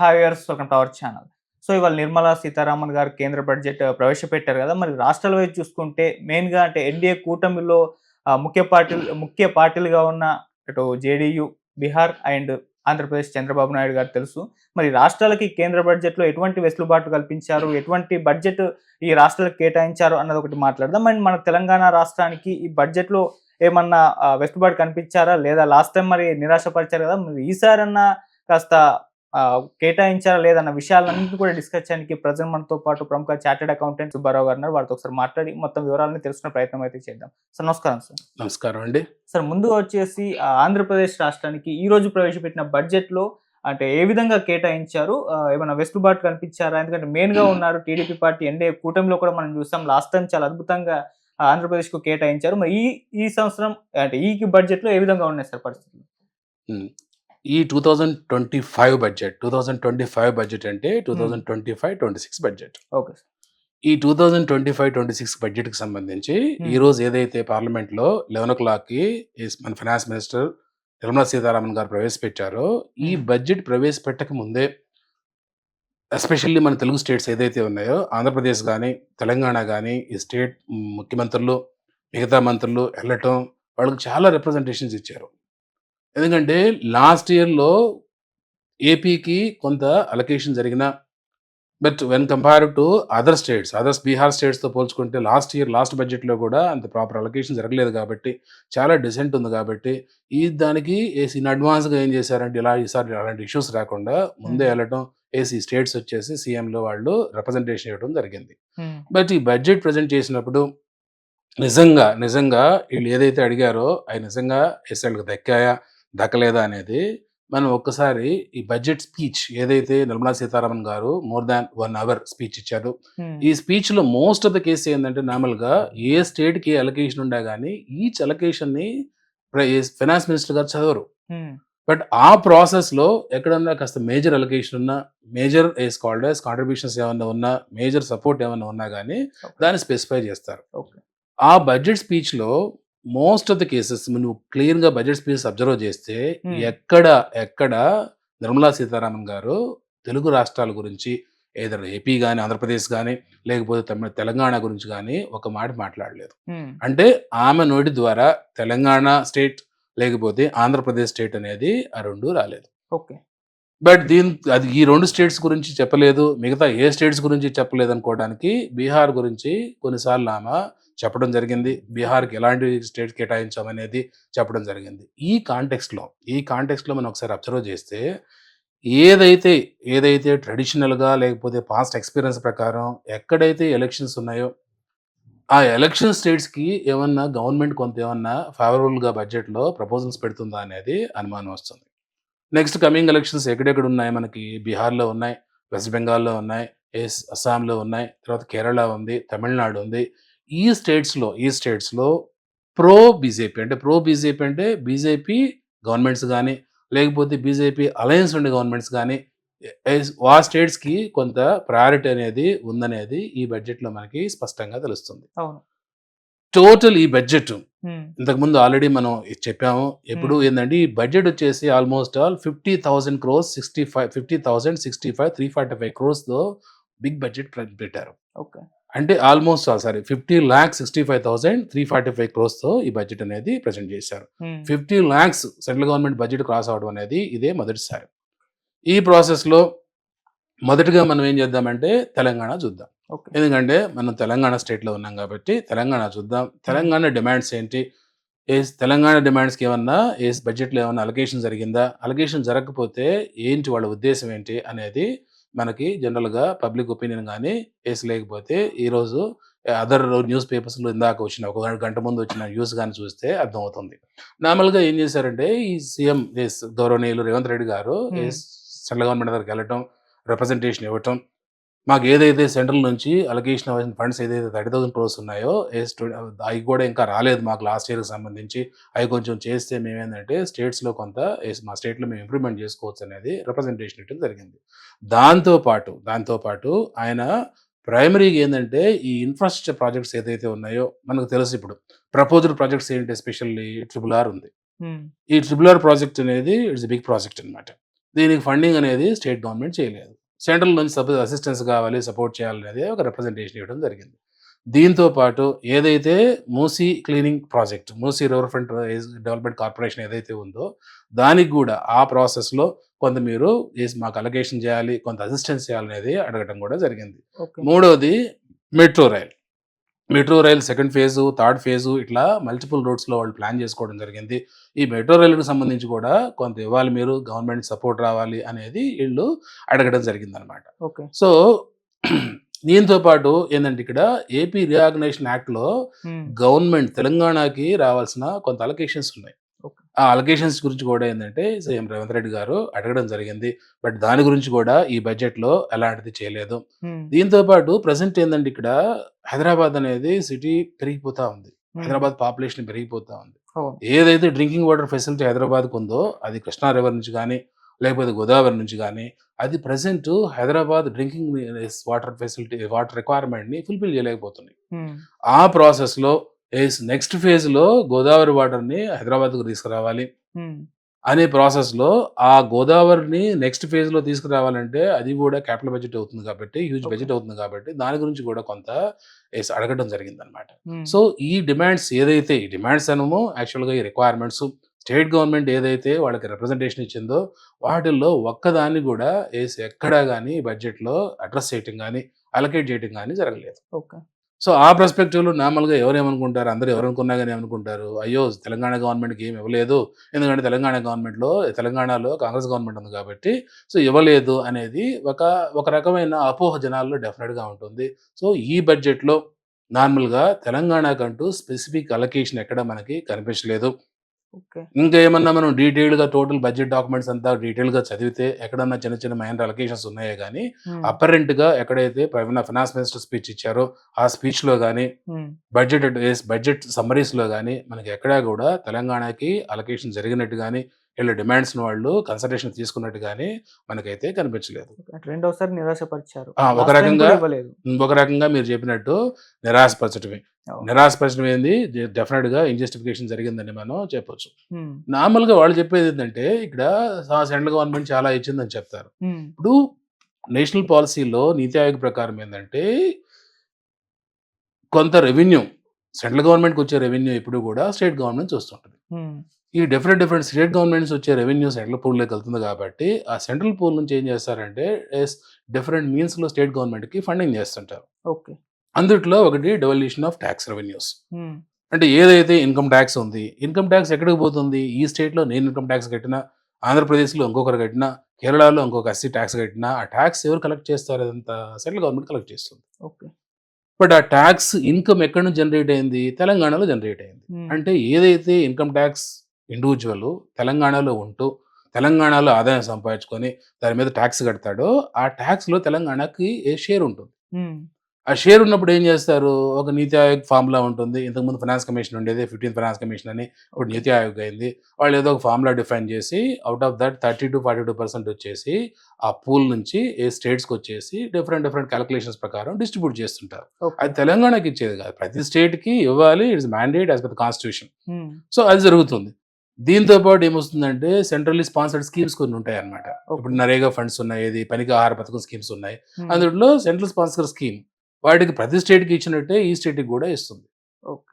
Hi viewers, welcome to our channel. So, ఇవాళ నిర్మలా సీతారామన్ గారు కేంద్ర బడ్జెట్ ప్రవేశపెట్టారు గదా! మరి రాష్ట్రాల వైపు చూసుకుంటే మెయిన్‌గా అంటే ఎన్‌డీఏ కూటమిలో ముఖ్య పార్టీలుగా ఉన్న ఇటు జేడీయూ, బీహార్ అండ్ ఆంధ్రప్రదేశ్ చంద్రబాబు నాయుడు గారు తెలుసు. మరి రాష్ట్రాలకి కేంద్ర బడ్జెట్‌లో ఎటువంటి వెసులుబాటు కల్పించారు? ఎటువంటి బడ్జెట్ ఈ రాష్ట్రాలకు కేటాయించారు అన్నదొకటి మాట్లాడదాం. అండ్ మన తెలంగాణ రాష్ట్రానికి ఈ బడ్జెట్‌లో ఏమన్నా వెసులుబాటు కనిపించారా? లేదా లాస్ట్ టైమ్ మరి నిరాశపరిచారు గదా! మరి ఈసారన్నా కాస్త కేటాయించారా లేదన్న విషయాలన్నింటిని కూడా డిస్కస్ చేయడానికి ప్రెజెంట్ మనతో పాటు ప్రముఖ చార్టర్డ్ అకౌంటెంట్ సుబ్బారావు గారు ఉన్నారు. వారితో ఒకసారి మాట్లాడి మొత్తం వివరాలను తెలుసుకునే ప్రయత్నం అయితే చేద్దాం. సార్ నమస్కారం సార్. నమస్కారం అండి. సార్ ముందుగా వచ్చేసి ఆంధ్రప్రదేశ్ రాష్ట్రానికి ఈ రోజు ప్రవేశపెట్టిన బడ్జెట్‌లో అంటే ఏ విధంగా కేటాయించారు? ఏమైనా వెసులుబాటు కనిపించారా? ఎందుకంటే మెయిన్‌గా ఉన్నారు టీడీపీ పార్టీ ఎన్‌డీఏ కూటమిలో కూడా మనం చూసాం. లాస్ట్ టైమ్ చాలా అద్భుతంగా ఆంధ్రప్రదేశ్‌కు కేటాయించారు. మరి ఈ సంవత్సరం అంటే ఈ బడ్జెట్‌లో ఏ విధంగా ఉన్నాయి సార్ పరిస్థితులు? హ్మ్. ఈ 2025 బడ్జెట్, 2025 బడ్జెట్ అంటే హ్మ్. 2025-26 బడ్జెట్. Okay sir. ఈ 2025-26 బడ్జెట్‌కి సంబంధించి హ్మ్. ఈరోజు ఏదైతే పార్లమెంట్‌లో 11:00కి మన ఫైనాన్స్ మినిస్టర్ నిర్మలా సీతారామన్ గారు ప్రవేశపెట్టారో, ఈ హ్మ్. బడ్జెట్ ప్రవేశపెట్టక ముందే ఎస్పెషల్లీ మన తెలుగు స్టేట్స్ ఏదైతే ఉన్నాయో ఆంధ్రప్రదేశ్ గాని, తెలంగాణ గాని, ఈ స్టేట్ ముఖ్యమంత్రులు, మిగతా మంత్రులు ఎళ్ళటం, వాళ్ళకి చాలా రిప్రజెంటేషన్స్ ఇచ్చారు. ఎందుకంటే లాస్ట్ ఇయర్‌లో ఏపీకి కొంత అలొకేషన్ జరిగినా, but when compared to others Bihar స్టేట్స్‌తో పోల్చుకుంటే లాస్ట్ బడ్జెట్‌లో కూడా అంత ప్రాపర్ అలొకేషన్ జరగలేదు కాబట్టి, చాలా డిసెంట్ ఉంది కాబట్టి, దానికి ఇన్ అడ్వాన్స్‌గా ఏం చేశారంటే ఈసారి అలాంటి ఇష్యూస్ రాకుండా ముందే హుహు. ఎళ్ళటం, స్టేట్స్ వచ్చేసి సీఎంలో వాళ్ళు రిప్రజెంటేషన్ ఇవ్వడం జరిగింది. హ్మ్. బట్ ఈ బడ్జెట్ ప్రెజెంట్ చేసినప్పుడు నిజంగా ఈళ్ళు ఏదైతే అడిగారో అయి నిజంగా ఆళ్ళకి దక్కాయా? దక్కలేదా? అనేది మనం ఒక్కసారి ఈ బడ్జెట్ స్పీచ్ ఏదైతే నిర్మలా సీతారామన్ గారు మోర్ థాన్ 1 అవర్ స్పీచ్ ఇచ్చారు. హ్మ్. ఈ స్పీచ్‌లో మోస్ట్ ఆఫ్ ద కేస్ ఏందంటే నార్మల్‌గా ఏ స్టేట్‌కి అలొకేషన్ ఉన్నా గాని ఈచ్ అలొకేషన్‌ని ఫైనాన్స్ మినిస్టర్ గారు చదవరు. హ్మ్. బట్ ఆ ప్రాసెస్‌లో ఎక్కడన్నా కాస్త మేజర్ అలొకేషన్ ఉన్నా, మేజర్ కాంట్రిబ్యూషన్స్ ఏమన్నా ఉన్నా, మేజర్ సపోర్ట్ ఏమన్నా ఉన్నా గాని ఓకే. దాన్ని స్పెసిఫై చేస్తారు. ఓకే. ఆ బడ్జెట్ స్పీచ్‌లో మోస్ట్ ఆఫ్ ద కేసెస్ నువ్వు క్లియర్‌గా బడ్జెట్ స్పీచ్ అబ్జర్వ్ చేస్తే హ్మ్. ఎక్కడ, ఎక్కడ నిర్మలా సీతారామన్ గారు తెలుగు రాష్ట్రాల గురించి ఎయిదర్ ఏపీ గాని, ఆంధ్రప్రదేశ్ గాని, లేకపోతే తెలంగాణ గురించి గాని ఒక మాట మాట్లాడలేదు. హ్మ్. అంటే ఆమె నోటి ద్వారా తెలంగాణ స్టేట్ లేకపోతే ఆంధ్రప్రదేశ్ స్టేట్ అనేది ఆ 2 రాలేదు. ఓకే. బట్ అది ఈ 2 స్టేట్స్ గురించి చెప్పలేదు. మిగతా ఏ స్టేట్స్ గురించి చెప్పలేదనుకోవడానికి బీహార్ గురించి కొన్ని సార్లు ఆమె చెప్పడం జరిగింది. ఓకే. బీహార్‌కి ఎలాంటి స్టేట్ కేటాయించామనేది చెప్పడం జరిగింది. ఈ కాంటెక్స్ట్‌లో మనం ఒకసారి అబ్జర్వ్ చేస్తే ఏదైతే, ట్రెడిషనల్‌గా లేకపోతే పాస్ట్ ఎక్స్‌పీరియన్స్ ప్రకారం ఎక్కడైతే ఎలక్షన్స్ ఉన్నాయో, ఆ ఎలక్షన్ స్టేట్స్‌కి ఏమన్నా గవర్నమెంట్ కొంత ఏమన్నా ఫేవరబుల్‌గా బడ్జెట్‌లో ప్రపోజల్స్ పెడుతుందా అనేది అనుమానం వస్తుంది. నెక్స్ట్ కమింగ్ ఎలక్షన్స్ ఎక్కడెక్కడ ఉన్నాయి మనకి బీహార్‌లో ఉన్నాయి, వెస్ట్ బెంగాల్‌లో ఉన్నాయి, అస్సాంలో ఉన్నాయి, తర్వాత కేరళ ఉంది, తమిళనాడు ఉంది. ఈ స్టేట్స్‌లో ప్రో బీజేపీ అంటే బీజేపీ గవర్నమెంట్స్ గాని, లేకపోతే బీజేపీ అలయన్స్ ఉండే గవర్నమెంట్స్ గాని, ఆ స్టేట్స్‌కి కొంత ప్రయారిటీ అనేది ఉందనేది ఈ బడ్జెట్‌లో మనకి స్పష్టంగా తెలుస్తుంది. అవును. టోటల్ ఈ బడ్జెట్ హ్మ్. ఇంతకుముందు ఆల్రెడీ మనం ఇది చెప్పాము. ఎప్పుడు హ్మ్. ఏందంటే ఈ బడ్జెట్ వచ్చేసి ఆల్‌మోస్ట్ ఆల్ 50,000 క్రోర్స్ 65 345 క్రోర్స్‌తో బిగ్ బడ్జెట్ పెట్టారు. ఓకే. అంటే ఆల్‌మోస్ట్ ఆల్ సారీ 50,65,345 క్రోర్స్‌తో ఈ బడ్జెట్ అనేది ప్రెజెంట్ చేశారు. హ్మ్. 50,00,000 సెంట్రల్ గవర్నమెంట్ బడ్జెట్ క్రాస్ అవ్వడం అనేది ఇదే మొదటిసారి. ఈ ప్రాసెస్‌లో మొదటగా మనం ఏం చేద్దామంటే తెలంగాణ చూద్దాం. ఓకే. ఎందుకంటే మనం తెలంగాణ స్టేట్‌లో ఉన్నాం కాబట్టి తెలంగాణ చూద్దాం. హ్మ్. తెలంగాణ డిమాండ్స్ ఏంటి? తెలంగాణ డిమాండ్స్‌కి ఏమన్నా బడ్జెట్‌లో ఏమన్నా అలొకేషన్ జరిగిందా? అలొకేషన్ జరగకపోతే ఏంటి వాళ్ళ ఉద్దేశ్యం ఏంటి? అనేది మనకి జనరల్‌గా పబ్లిక్ ఒపీనియన్ గాని, లేకపోతే ఈరోజు అదర్ న్యూస్ పేపర్స్‌లో ఇందాక వచ్చిన ఒక గంట ముందు వచ్చిన న్యూస్ గాని చూస్తే అర్థమవుతుంది. నార్మల్‌గా ఏం చేశారంటే ఈ సీఎం గౌరవనీయులు రేవంత్ రెడ్డి గారు హ్మ్. సెంట్రల్ గవర్నమెంట్ దగ్గరికెళ్ళటం, రిప్రజెంటేషన్ ఇవ్వటం, మాకు ఏదైతే సెంట్రల్ నుంచి అలొకేషన్ అవ్వాల్సిన ఫండ్స్ ఏదైతే 30,000 క్రోర్స్ ఉన్నాయో అయి కూడా ఇంకా రాలేదు మాకు లాస్ట్ ఇయర్‌కి సంబంధించి. అయి కొంచెం చేస్తే మేమేందంటే స్టేట్స్‌లో కొంత మా స్టేట్‌లో మేము ఇంప్రూవ్‌మెంట్ చేసుకోవచ్చనేది రిప్రజెంటేషన్ ఇవ్వడం జరిగింది. దాంతో పాటు ఆయన ప్రైమరీగా ఏందంటే ఈ ఇన్‌ఫ్రాస్ట్రక్చర్ ప్రాజెక్ట్స్ ఏదైతే ఉన్నాయో మనకు తెలుసు ఇప్పుడు. ప్రపోజ్డ్ ప్రాజెక్ట్స్ ఏంటి ఎస్పెషల్లీ ట్రిపుల్ ఆర్ ఉంది. హ్మ్. ఈ ట్రిపుల్ ఆర్ ప్రాజెక్ట్ అనేది ఇట్స్ ఎ బిగ్ ప్రాజెక్ట్ అన్నమాట. దీనికి ఫండింగ్ అనేది స్టేట్ గవర్నమెంట్ చేయలేదు. సెంట్రల్ నుంచి అసిస్టెన్స్ కావాలి, సపోర్ట్ చేయాలనేది ఒక రిప్రజెంటేషన్ ఇవ్వడం జరిగింది. దీంతో పాటు ఏదైతే Musi cleaning project, Musi river front development corporation ఏదైతే ఉందో, దానికి కూడా ఆ ప్రాసెస్‌లో కొంత మీరు మాకు అలొకేషన్ చేయాలి, కొంత అసిస్టెన్స్ చేయాలనేది అడగడం కూడా జరిగింది. ఓకే. మూడోది metro rail. Metro rail second phase, third phase ఇట్లా మల్టిపుల్ రూట్స్‌లో వాళ్ళు ప్లాన్ చేసుకోవడం జరిగింది. ఈ మెట్రో రైలుకి సంబంధించి కూడా కొంత ఇవ్వాలి మీరు, గవర్నమెంట్ సపోర్ట్ రావాలి అనేది ఈళ్ళు అడగడం జరిగిందనమాట. ఓకే. సో, దీంతో పాటు ఏందంటే ఇక్కడ ఏపీ రీఆర్గనైజేషన్ యాక్ట్‌లో హ్మ్. గవర్నమెంట్ తెలంగాణకి రావాల్సిన కొంత అలొకేషన్స్ ఉన్నాయి. ఓకే. ఆ అలొకేషన్స్ గురించి కూడా ఏందంటే సీఎం రేవంత్ రెడ్డి గారు అడగడం జరిగింది. బట్ దాని గురించి కూడా ఈ బడ్జెట్‌లో ఎలాంటిది చేయలేదు. హ్మ్. దీంతో పాటు ప్రెజెంట్ ఏందంటే ఇక్కడ హైదరాబాద్ అనేది సిటీ పెరిగిపోతా ఉంది. హ్మ్. హైదరాబాద్ పాపులేషన్ పెరిగిపోతా ఉంది. అవును. ఏదైతే డ్రింకింగ్ వాటర్ ఫెసిలిటీ హైదరాబాద్‌కు ఉందో అది కృష్ణా రివర్ నుంచి గానీ, లేకపోతే గోదావరి నుంచి గానీ, అది present Hyderabad drinking water facility water రిక్వైర్మెంట్‌ని ఫుల్‌ఫిల్ చేయలేకపోతుంది. హ్మ్. ఆ ప్రాసెస్‌లో నెక్స్ట్ ఫేజ్‌లో గోదావరి వాటర్‌ని హైదరాబాద్‌కు తీసుకురావాలి హ్మ్. అనే ప్రాసెస్‌లో ఆ గోదావరిని నెక్స్ట్ ఫేజ్‌లో తీసుకురావాలంటే అది కూడా క్యాపిటల్ బడ్జెట్ అవుతుంది కాబట్టి, హ్యూజ్ ఓకే. బడ్జెట్ అవుతుంది కాబట్టి, దాని గురించి కూడా కొంత అడగడం జరిగిందనమాట. హ్మ్. సో, ఈ డిమాండ్స్ ఏదైతే ఈ డిమాండ్స్ అనేమో యాక్చువల్‌గా ఈ రిక్వైర్మెంట్స్ స్టేట్ గవర్నమెంట్ ఏదైతే వాళ్ళకి రిప్రజెంటేషన్ ఇచ్చిందో, వాటిల్లో ఒక్కదాన్ని కూడా ఎక్కడా గాని బడ్జెట్‌లో అడ్రెస్ చేయటం గాని, అలొకేట్ చేయటం గాని జరగలేదు. ఓకే. సో, ఆ పర్స్‌పెక్టివ్‌లో నార్మల్‌గా ఎవరేమనుకుంటారు, అందరూ ఎవరనుకున్నా గాని ఏమనుకుంటారు, అయ్యో! తెలంగాణ గవర్నమెంట్‌కి ఏమి ఇవ్వలేదు. ఎందుకంటే తెలంగాణలో కాంగ్రెస్ గవర్నమెంట్ ఉంది కాబట్టి, సో, ఇవ్వలేదు అనేది ఒక రకమైన అపోహ జనాల్లో డెఫినిట్‌గా ఉంటుంది. సో, ఈ బడ్జెట్‌లో నార్మల్‌గా తెలంగాణకంటూ స్పెసిఫిక్ అలొకేషన్ ఎక్కడ మనకి కనిపించలేదు. ఓకే. ఇంకా ఏమన్నా మనం డీటెయిల్డ్‌గా టోటల్ బడ్జెట్ డాక్యుమెంట్స్ అంతా డీటెయిల్‌గా చదివితే ఎక్కడన్నా చిన్న చిన్న మైనర్ అలొకేషన్స్ ఉన్నాయే గానీ, హ్మ్. అప్పరెంట్‌గా ఎక్కడైతే ఫైనాన్స్ మినిస్టర్ స్పీచ్ ఇచ్చారో, ఆ స్పీచ్‌లో గానీ, హ్మ్. బడ్జెట్ సమ్మరీస్‌లో గానీ, మనకి ఎక్కడా గూడా తెలంగాణకి అలొకేషన్ జరిగినట్టు గానీ, ఈళ్ళ డిమాండ్స్‌ని వాళ్ళు కన్సిడరేషన్ తీసుకున్నట్టు గానీ మనకైతే కనిపించలేదు. ఓకే. రెండోసారి నిరాశపరిచారు. ఆ! లాస్ట్ టైమ్ కూడా ఇవ్వలేదు. ఒక రకంగా మీరు చెప్పినట్టు నిరాశపరచటమే. అవును. నిరాశపరచడం ఏంది డెఫినిట్‌గా ఇంజస్టిఫికేషన్ జరిగిందని మనం చెప్పొచ్చు. హ్మ్. నార్మల్‌గా వాళ్ళు చెప్పేదేంటంటే, ఇక్కడ సెంట్రల్ గవర్నమెంట్ చాలా ఇచ్చిందని చెప్తారు. హ్మ్. ఇప్పుడు నేషనల్ పాలిసీలో నీతి ఆయోగ్ ప్రకారం ఏందంటే, కొంత రెవెన్యూ సెంట్రల్ గవర్నమెంట్‌కొచ్చే రెవెన్యూ ఎప్పుడు గూడా స్టేట్ గవర్నమెంట్ చూస్తుంటది. హ్మ్. ఈ డిఫరెంట్ స్టేట్ గవర్నమెంట్స్ వచ్చే రెవెన్యూ సెంట్రల్ పూల్‌లోకి వెళ్తుంది కాబట్టి, ఆ సెంట్రల్ పూల్ నుంచి ఏం చేస్తారంటే, డిఫరెంట్ మీన్స్‌లో స్టేట్ గవర్నమెంట్‌కి ఫండింగ్ చేస్తుంటారు. ఓకే. అందుట్లో ఒకటి డెవల్యూషన్ ఆఫ్ టాక్స్ రెవెన్యూస్. హ్మ్. అంటే ఏదైతే ఇన్‌కమ్ టాక్స్ ఉంది. ఇన్‌కమ్ టాక్స్ ఎక్కడికి పోతుంది? ఈ స్టేట్‌లో నేను ఇన్‌కమ్ టాక్స్ కట్టినా, ఆంధ్రప్రదేశ్‌లో ఇంకొకరు కట్టినా, కేరళలో ఇంకొక ఎస్సీ టాక్స్ కట్టినా, ఆ టాక్స్ ఎవరు కలెక్ట్ చేస్తారు అదంతా? సెంట్రల్ గవర్నమెంట్ కలెక్ట్ చేస్తుంది. ఓకే. బట్ ఆ టాక్స్ ఇన్‌కమ్ ఎక్కడి నుంచి జనరేట్ అయింది? తెలంగాణలో జనరేట్ అయింది. హ్మ్. అంటే ఏదైతే ఇన్‌కమ్ టాక్స్ ఇండివిడ్యువల్ తెలంగాణలో ఉంటూ, తెలంగాణలో ఆదాయం సంపాదించుకొని దాని మీద టాక్స్ కడతాడో, ఆ టాక్స్‌లో తెలంగాణకి షేర్ ఉంటుంది. హ్మ్. ఆ షేర్ ఉన్నప్పుడు ఏం చేస్తారు? ఒక నీతి ఆయోగ్ ఫార్ములా ఉంటుంది. ఇంతకుముందు ఫైనాన్స్ కమిషన్ ఉండేది. 15థ్ ఫైనాన్స్ కమిషన్ అని. ఇప్పుడు ఓకే. నీతి ఆయోగ్ అయింది. వాళ్ళు ఏదో ఒక ఫార్ములా డిఫైన్ చేసి ఔట్ ఆఫ్ దట్ 30-42% వచ్చేసి ఆ పూల్ నుంచి స్టేట్స్‌కొచ్చేసి డిఫరెంట్ కాలిక్యులేషన్స్ ప్రకారం డిస్ట్రిబ్యూట్ చేస్తుంటారు. ఓకే. అది తెలంగాణకి ఇచ్చేది కాదు. ప్రతి స్టేట్‌కి ఇవ్వాలి. It's mandate as per the constitution. Hmm. So, అది జరుగుతుంది. దీంతో పాటు ఏమొస్తుందంటే సెంట్రల్లీ స్పాన్సర్డ్ స్కీమ్స్ కొన్ని ఉంటాయన్నమాట. ఇప్పుడు ఓకే. నరేగా ఫండ్స్ ఉన్నాయి. పనికి ఆహార పథకం స్కీమ్స్ ఉన్నాయి. హ్మ్. అందులో సెంట్రల్ స్పాన్సర్ స్కీమ్ వాటికి ప్రతి స్టేట్‌కి ఇచ్చినట్టే ఈ స్టేట్‌కి గూడా ఇస్తుంది. ఓకే.